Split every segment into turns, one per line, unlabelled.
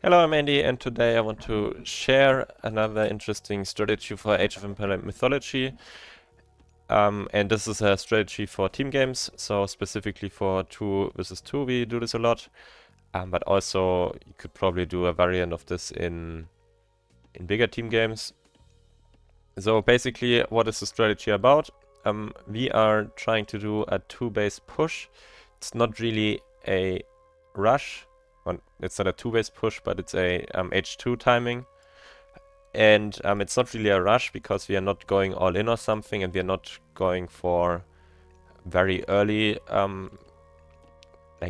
Hello, I'm Andy, and today I want to share another interesting strategy for Age of Empire Mythology. And this is a strategy for team games, so specifically for 2 versus 2 we do this a lot. But also you could probably do a variant of this in bigger team games. So basically, what is the strategy about? We are trying to do a 2-base push. It's not really a rush. Well, it's not a 2-base push, but it's a H2 timing. And it's not really a rush because we are not going all in or something, and we are not going for very early,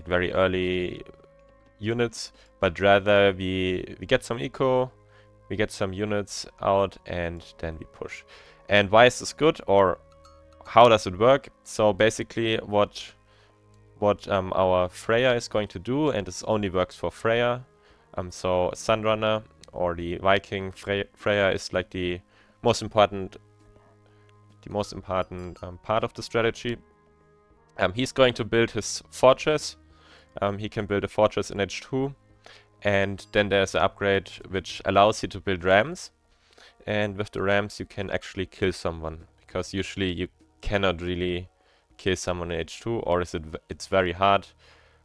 very early units, but rather we get some eco, we get some units out, and then we push. And why is this good, or how does it work? So basically, what our FreyR is going to do, and this only works for FreyR. So Sunrunner or the Viking FreyR is like the most important part of the strategy. He's going to build his fortress. He can build a fortress in H2, and then there's an upgrade which allows you to build rams. And with the rams you can actually kill someone, because usually you cannot really kill someone in H2, or it's very hard.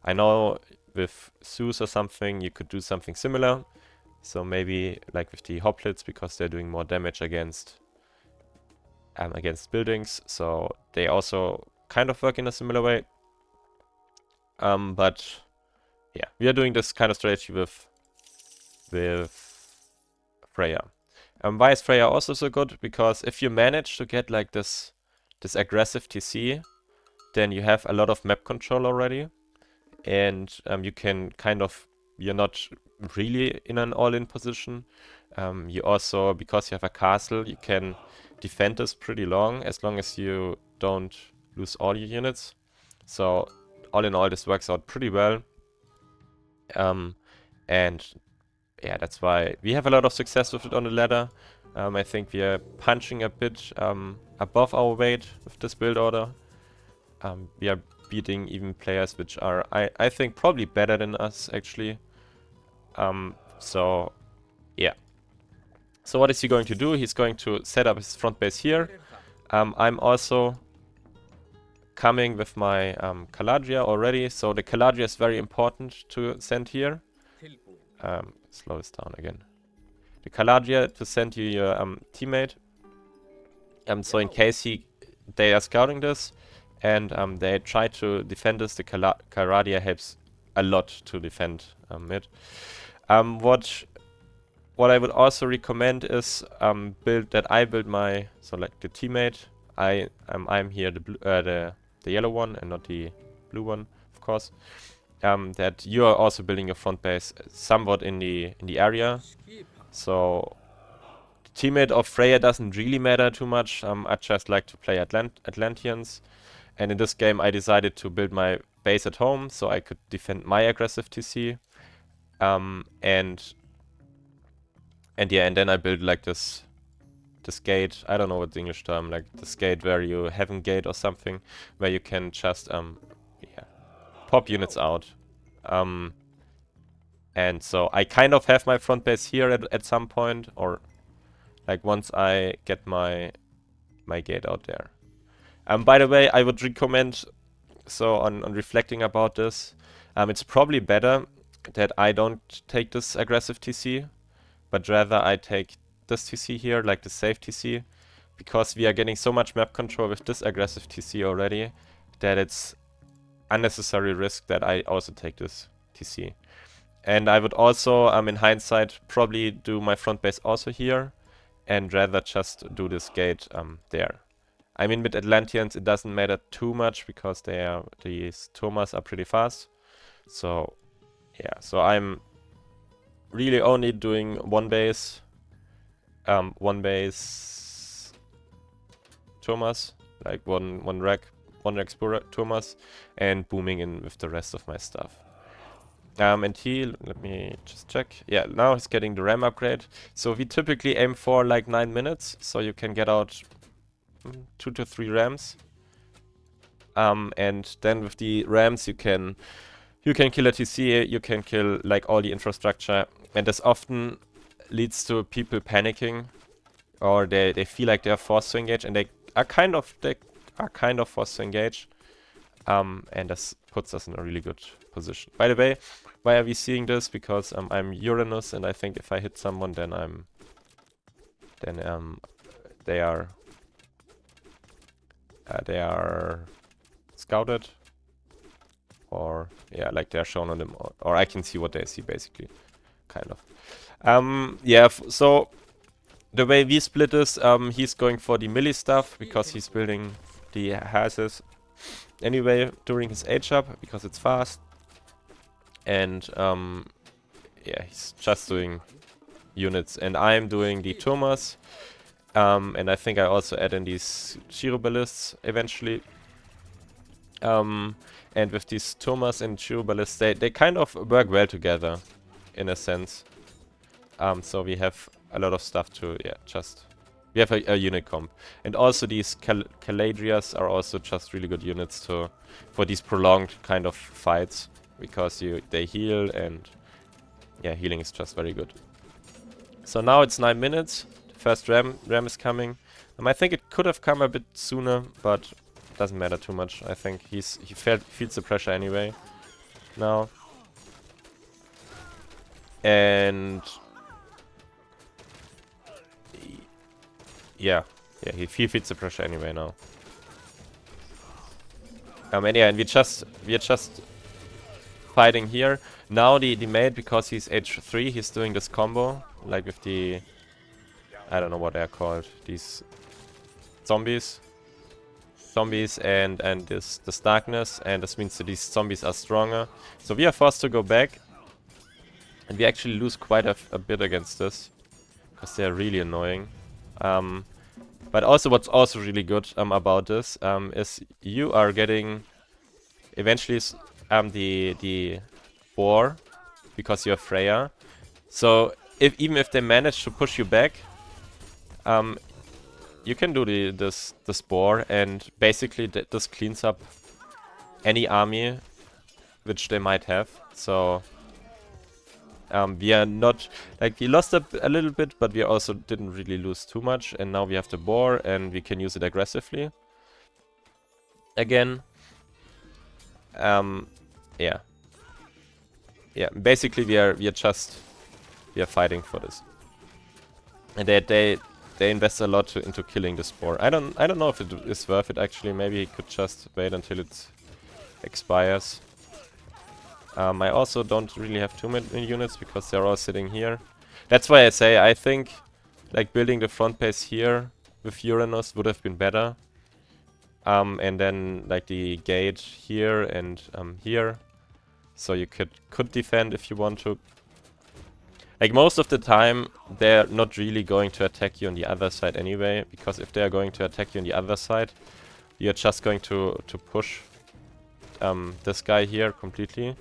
I know with Zeus or something you could do something similar. So maybe like with the hoplites, because they're doing more damage against buildings. So they also kind of work in a similar way. But yeah, we are doing this kind of strategy with FreyR. Why is FreyR also so good? Because if you manage to get like this aggressive TC, then you have a lot of map control already, and you can you're not really in an all-in position. You also, because you have a castle, you can defend this pretty long, as long as you don't lose all your units. So all in all, this works out pretty well. And yeah, that's why we have a lot of success with it on the ladder. I think we are punching a bit above our weight with this build order. We are beating even players which are, I think, probably better than us, actually. So, yeah. So what is he going to do? He's going to set up his front base here. I'm also coming with my Caladria already. So the Caladria is very important to send here. Slow this down again. The Caladria to send you your teammate. So in case they are scouting this and they try to defend this, the Caladria helps a lot to defend it. What I would also recommend is I build my, so like the teammate. I'm here the yellow one and not the blue one, of course. That you are also building your front base somewhat in the area. So the teammate of FreyR doesn't really matter too much. I just like to play Atlanteans, and in this game I decided to build my base at home so I could defend my aggressive TC. And yeah, and then I build like this gate. I don't know what's the English term, like this gate where you heaven gate or something, where you can just pop units out. And so I kind of have my front base here at some point, or like once I get my gate out there. By the way, I would recommend, so on reflecting about this, it's probably better that I don't take this aggressive TC, but rather I take this TC here, like the safe TC, because we are getting so much map control with this aggressive TC already that it's unnecessary risk that I also take this TC. And I would also, in hindsight, probably do my front base also here, and rather just do this gate there. I mean, with Atlanteans it doesn't matter too much because these Thomas are pretty fast. So yeah, so I'm really only doing one base Thomas, like one rack Thomas, and booming in with the rest of my stuff. And let me just check. Yeah, now he's getting the RAM upgrade. So we typically aim for like 9 minutes, so you can get out 2 to 3 rams. And then with the rams you can You can kill a TC, you can kill like all the infrastructure, and this often leads to people panicking, or they feel like they're forced to engage, and they are kind of forced to engage. And this puts us in a really good position. By the way, why are we seeing this? Because I'm Uranus, and I think if I hit someone, then they are scouted, or yeah, like they're shown on them, or I can see what they see basically, kind of. Yeah. So the way we split this, he's going for the melee stuff because he's building the houses anyway during his age up because it's fast, and yeah, he's just doing units, and I'm doing the Thomas, and I think I also add in these Shiro ballists eventually. And with these Thomas and Shiro ballists, they kind of work well together, in a sense. So we have a lot of stuff to, yeah, just... We have a unit comp. And also these Caladrias are also just really good units for these prolonged kind of fights. Because they heal, and yeah, healing is just very good. So now it's 9 minutes. The first ram is coming. I think it could have come a bit sooner, but doesn't matter too much. I think he feels the pressure anyway now. And yeah, he feels the pressure anyway now. And yeah, and we're just fighting here. Now the mate, because he's H3, he's doing this combo, like with the, I don't know what they're called, these zombies and this darkness, and this means that these zombies are stronger. So we are forced to go back, and we actually lose quite a bit against this, because they're really annoying. But also what's also really good about this is you are getting eventually the boar, because you're FreyR. So even if they manage to push you back, you can do this boar, and basically this cleans up any army which they might have. So we are not, like, we lost a little bit, but we also didn't really lose too much, and now we have the boar and we can use it aggressively again. Yeah, basically we are fighting for this, and they invest a lot into killing this boar. I don't know if it is worth it actually. Maybe he could just wait until it expires. I also don't really have too many units because they're all sitting here. That's why I say I think like building the front base here with Uranus would have been better. And then like the gate here and here, so you could defend if you want to. Like most of the time they're not really going to attack you on the other side anyway, because if they are going to attack you on the other side, you're just going to push this guy here completely,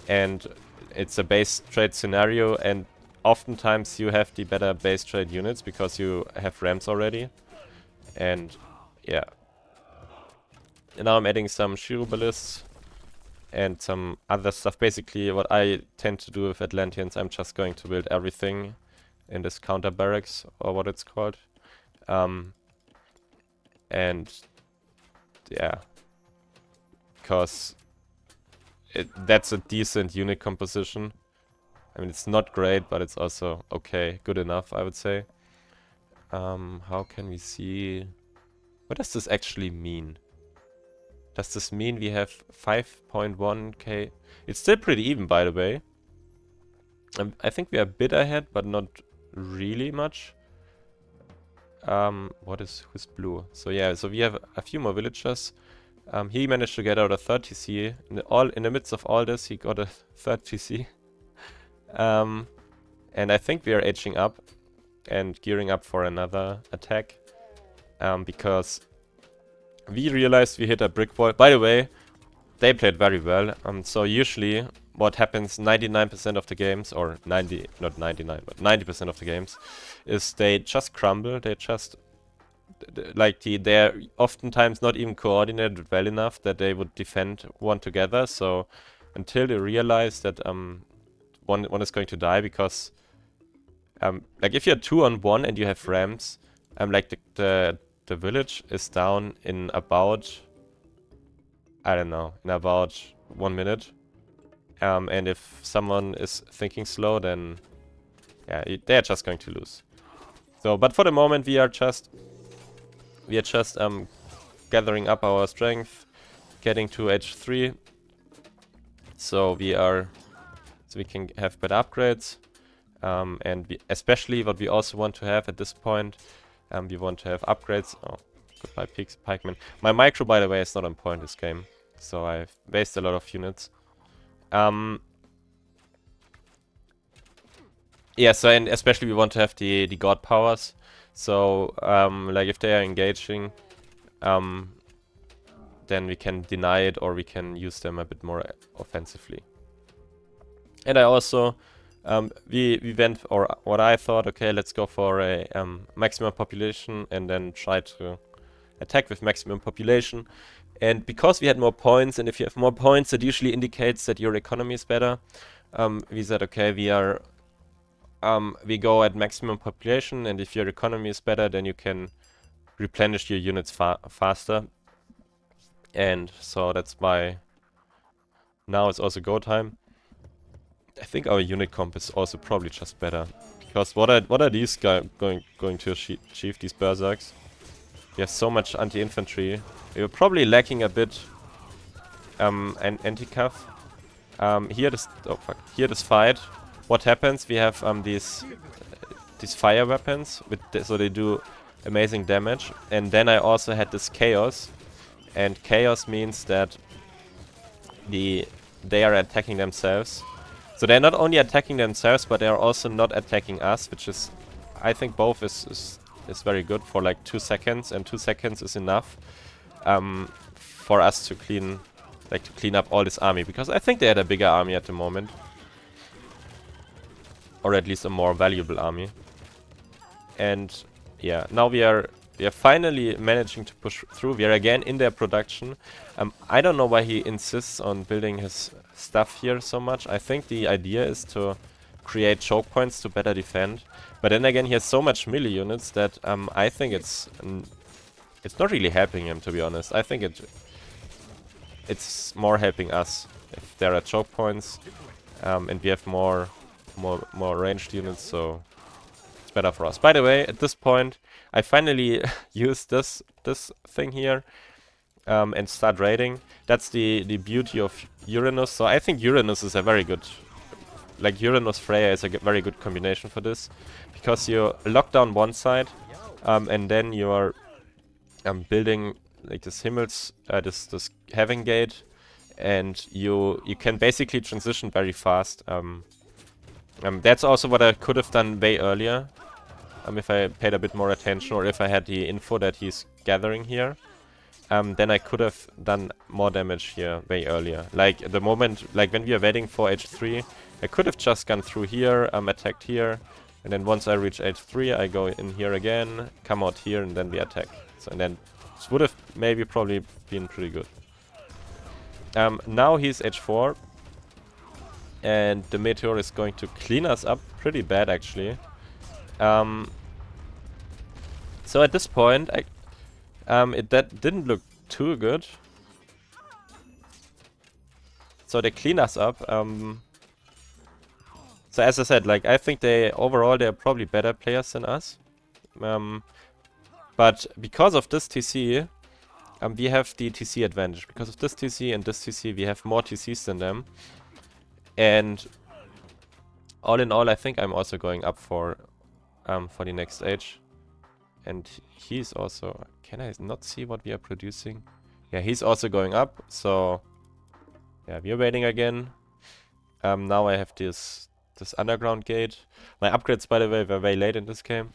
and it's a base trade scenario, and oftentimes you have the better base trade units because you have rams already. And yeah. And now I'm adding some Shiro ballists and some other stuff. Basically what I tend to do with Atlanteans, I'm just going to build everything in this counter barracks, or what it's called. And yeah, because that's a decent unit composition. I mean, it's not great, but it's also okay, good enough, I would say. How can we see... What does this actually mean? Does this mean we have 5.1k? It's still pretty even, by the way. I think we are a bit ahead, but not really much. Who's blue? So yeah, so we have a few more villagers. He managed to get out a 3rd TC. In the midst of all this, he got a 3rd TC. And I think we are edging up and gearing up for another attack. Because we realized we hit a brick wall. By the way, they played very well. So usually what happens 99% of the games, or 90, not 99, but 90% of the games, is they just crumble. They just, like, they're oftentimes not even coordinated well enough that they would defend one together. So until they realize that one is going to die, because like if you're 2-on-1 and you have ramps, like the village is down in about, I don't know, in about 1 minute. And if someone is thinking slow, then yeah, they're just going to lose. So, but for the moment we are just gathering up our strength, getting to H3, so we can have better upgrades. And especially what we also want to have at this point, we want to have upgrades. Oh, goodbye pikemen. My micro, by the way, is not on point this game, so I've wasted a lot of units. Yeah, so and especially we want to have the god powers. So like if they are engaging, then we can deny it, or we can use them a bit more offensively. And I also we went, or what I thought, okay, let's go for a maximum population and then try to attack with maximum population. And because we had more points, and if you have more points, it usually indicates that your economy is better. We said, okay, we go at maximum population, and if your economy is better, then you can replenish your units faster. And so that's why now it's also go time. I think our unit comp is also probably just better, because what are these guys going to achieve, these berserks? We have so much anti-infantry. We were probably lacking a bit anti-cav. Here this fight. What happens? We have these fire weapons, so they do amazing damage. And then I also had this chaos, and chaos means that they are attacking themselves. So they're not only attacking themselves, but they are also not attacking us, which is, I think, both is very good for like 2 seconds, and 2 seconds is enough for us to clean up all this army, because I think they had a bigger army at the moment, or at least a more valuable army. And yeah, now we are finally managing to push through. We are again in their production. I don't know why he insists on building his stuff here so much. I think the idea is to create choke points to better defend. But then again, he has so much melee units that I think it's not really helping him, to be honest. I think it's more helping us if there are choke points, and we have more ranged units, so it's better for us. By the way, at this point, I finally used this thing here and start raiding. That's the beauty of Uranus. So I think Uranus is a very good, like Uranus FreyR is a very good combination for this, because you lock down one side, and then you are building like this Himmels, this Heaven Gate, and you can basically transition very fast. That's also what I could have done way earlier, if I paid a bit more attention, or if I had the info that he's gathering here. Then I could have done more damage here way earlier. Like at the moment, like when we are waiting for H3, I could have just gone through here, attacked here, and then once I reach H3, I go in here again, come out here, and then we attack. So, and then this would have maybe probably been pretty good. Now he's H4, and the meteor is going to clean us up pretty bad, actually. So at this point, that didn't look too good. So they clean us up. So as I said, like I think overall they're probably better players than us. But because of this TC, we have the TC advantage. Because of this TC and this TC, we have more TCs than them. And all in all, I think I'm also going up for the next age. And he's also... Can I not see what we are producing? Yeah, he's also going up. So yeah, we are waiting again. Now I have this underground gate. My upgrades, by the way, were way late in this game.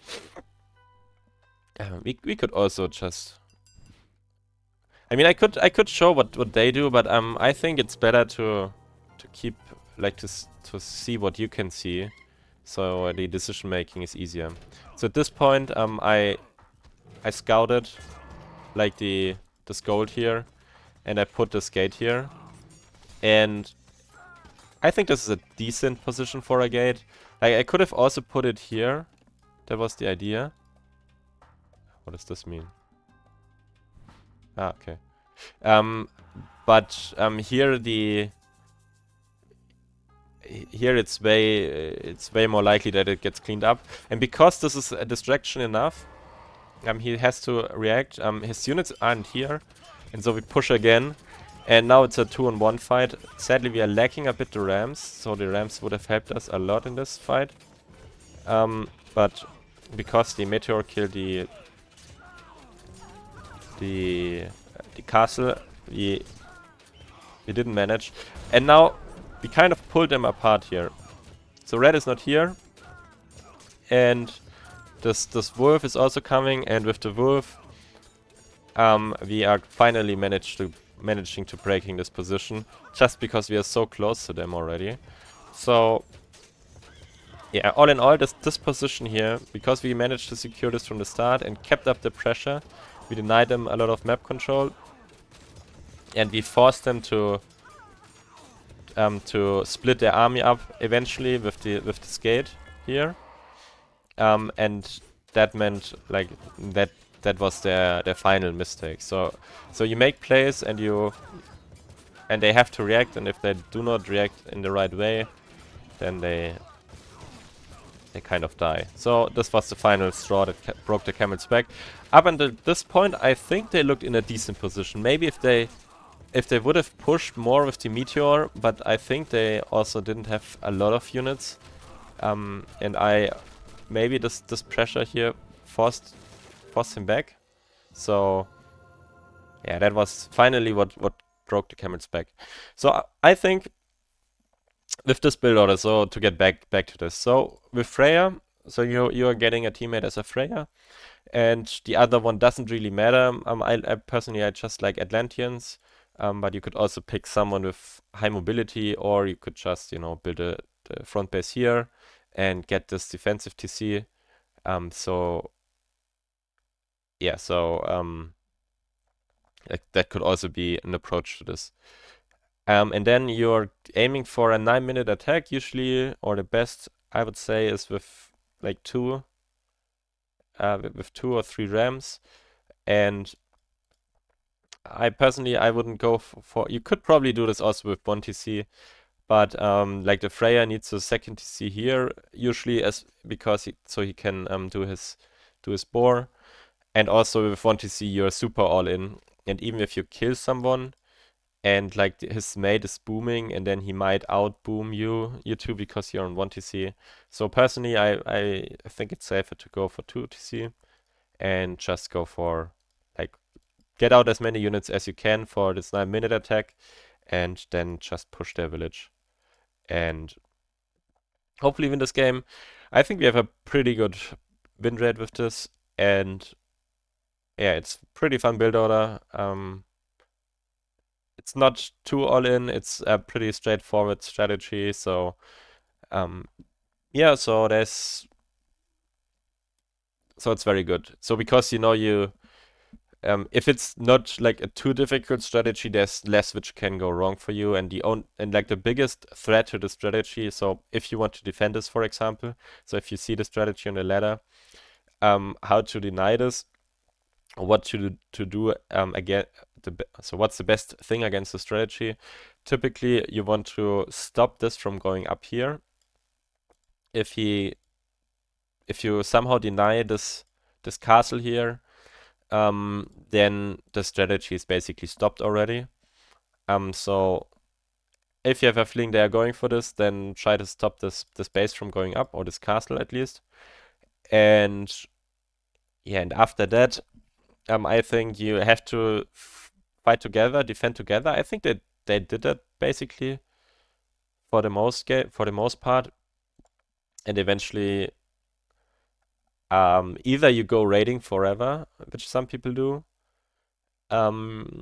We could also just... I mean, I could show what they do, but I think it's better to keep, like, to see what you can see, so the decision making is easier. So at this point, I scouted like this gold here, and I put this gate here, and I think this is a decent position for a gate. Like, I could have also put it here. That was the idea. What does this mean? Ah, okay. But here it's way more likely that it gets cleaned up. And because this is a distraction enough, he has to react. His units aren't here, and so we push again. And now it's a 2-on-1 fight. Sadly, we are lacking a bit the Rams, so the Rams would have helped us a lot in this fight. But because the Meteor killed the castle, we didn't manage. And now we kind of pulled them apart here. So red is not here, and this wolf is also coming. And with the wolf, we are finally managing to breaking this position, just because we are so close to them already. So yeah, all in all, this position here, because we managed to secure this from the start and kept up the pressure, we denied them a lot of map control, and we forced them to split their army up eventually with this gate here, and that meant like that was their final mistake. So you make plays and they have to react, and if they do not react in the right way, then they kind of die. So this was the final straw that broke the camel's back. Up until this point, I think they looked in a decent position. Maybe if they would have pushed more with the Meteor, but I think they also didn't have a lot of units. And maybe this pressure here forced him back. So yeah, that was finally what broke the camel's back. So I think with this build order, so to get back to this, so with FreyR, so you are getting a teammate as a FreyR, and the other one doesn't really matter. I personally just like Atlanteans, but you could also pick someone with high mobility, or you could just build the front base here and get this defensive TC. So yeah, so that could also be an approach to this. And then you're aiming for a 9-minute attack usually, or the best I would say is with like two or three Rams. And I personally wouldn't go for you could probably do this also with one TC, but like the FreyR needs a second TC here usually because he can do his boar, and also with one TC you're super all in, and even if you kill someone and like his mate is booming, and then he might out boom you two because you're on 1 TC. So personally, I think it's safer to go for 2 TC and just go for like get out as many units as you can for this 9-minute attack, and then just push their village and hopefully win this game. I think we have a pretty good win rate with this, and yeah, it's pretty fun build order. It's not too all in. It's a pretty straightforward strategy. So, yeah. So it's very good. So because if it's not like a too difficult strategy, there's less which can go wrong for you. And like the biggest threat to the strategy. So if you want to defend this, for example, so if you see the strategy on the ladder, how to deny this, or what to do again. So what's the best thing against the strategy? Typically, you want to stop this from going up here. If you somehow deny this castle here, then the strategy is basically stopped already. So if you have a feeling they are going for this, then try to stop this base from going up, or this castle at least. And yeah, and after that, I think you have to fight together, defend together. I think that they did that basically for the most part, and eventually, either you go raiding forever, which some people do,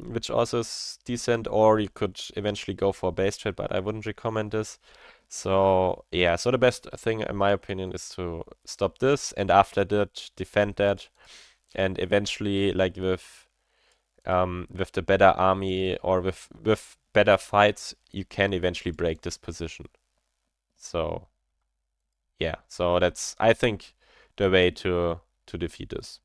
which also is decent, or you could eventually go for a base trade, but I wouldn't recommend this. So yeah, so the best thing in my opinion is to stop this, and after that defend that, and eventually like with the better army, or with better fights, you can eventually break this position. So yeah, so that's, I think, the way to defeat this.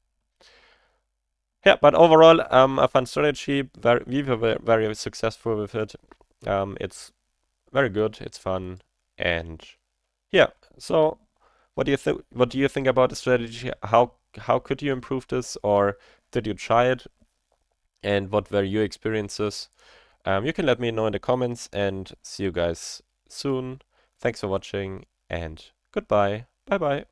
Yeah, but overall, a fun strategy. We were very successful with it. It's very good. It's fun, and yeah. So, what do you think? What do you think about the strategy? How could you improve this, or did you try it? And what were your experiences? You can let me know in the comments, and see you guys soon. Thanks for watching, and goodbye. Bye bye.